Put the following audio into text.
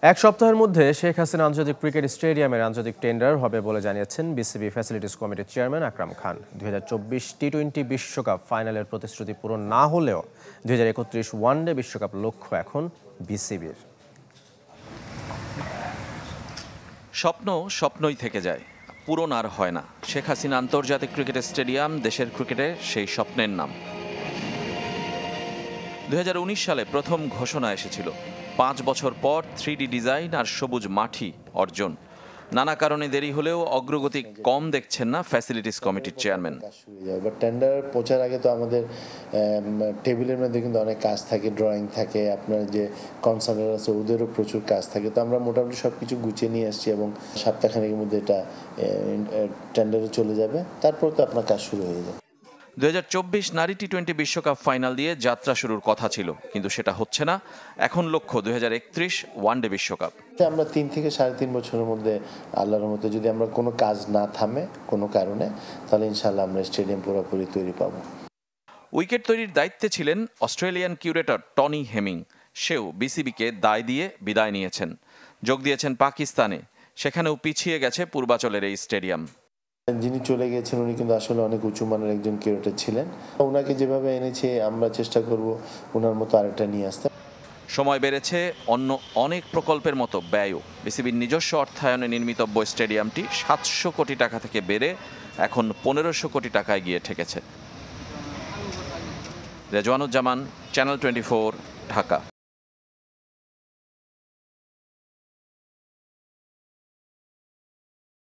এক সপ্তাহের মধ্যে শেখ হাসিনা আন্তর্জাতিক ক্রিকেট স্টেডিয়ামের আন্তর্জাতিক টেন্ডার হবে বলে জানিয়েছেন বিসিবি ফ্যাসিলিটিস কমিটির চেয়ারম্যান আকরাম খান। 2024 টি-20 বিশ্বকাপ ফাইনালের প্রতিশ্রুতি পূরণ না হলেও 2031 ওয়ানডে বিশ্বকাপ লক্ষ্য এখন বিসিবির। স্বপ্ন স্বপ্নই থেকে যায়, পূরণ আর হয় না। শেখ হাসিনা আন্তর্জাতিক ক্রিকেট স্টেডিয়াম দেশের ক্রিকেটে সেই স্বপ্নের নাম। 2019 সালে প্রথম ঘোষণা এসেছিল, 5 বছর পর 3D ডিজাইন আর সবুজ মাঠই অর্জন। নানা কারণে দেরি হলেও অগ্রগতি কম দেখছেন না ফ্যাসিলিটিস কমিটির চেয়ারম্যান। টেন্ডার পৌঁছার আগে তো আমাদের টেবিলের মধ্যে কিন্তু অনেক কাজ থাকে, ড্রয়িং থাকে, আপনার যে কনসালটেন্ট আছে ওদেরও প্রচুর কাজ থাকে। তো আমরা মোটামুটি সব কিছু গুছিয়ে নিয়ে আসছি এবং সপ্তাহখানেকের মধ্যে এটা টেন্ডারে চলে যাবে, তারপর তো আপনার কাজ শুরু হয়ে যাবে। 2024 নারী টি-20 বিশ্বকাপ ফাইনাল দিয়ে যাত্রা শুরুর কথা ছিল, কিন্তু সেটা হচ্ছে না। এখন লক্ষ্য 2031 ওয়ানডে বিশ্বকাপ। আমরা 3 থেকে 3.5 বছরের মধ্যে আল্লাহর রহমতে যদি আমরা কোনো কাজ না থামে কোনো কারণে, তাহলে ইনশাআল্লাহ আমরা স্টেডিয়াম পুরোপুরি তৈরি পাবো। উইকেট তৈরির দায়িত্বে ছিলেন অস্ট্রেলিয়ান কিউরেটর টনি হেমিং। সেও বিসিবিকে দায় দিয়ে বিদায় নিয়েছেন, যোগ দিয়েছেন পাকিস্তানে। সেখানেও পিছিয়ে গেছে পূর্বাচলের এই স্টেডিয়াম। যিনি চলে গেছেন উনি কিন্তু আসলে অনেক উঁচু মানের একজন কিউরেটর ছিলেন। ওনাকে যেভাবে এনেছে আমরা চেষ্টা করব ওনার মতো আরেকটা নিয়ে আসতে। সময় বেড়েছে, অন্য অনেক প্রকল্পের মতো ব্যয়ও। বিসিবির নিজস্ব অর্থায়নে নির্মিতব্য স্টেডিয়ামটি 700 কোটি টাকা থেকে বেড়ে এখন 1500 কোটি টাকায় গিয়ে ঠেকেছে। রেজওয়ানুজ্জামান, চ্যানেল 24, ঢাকা।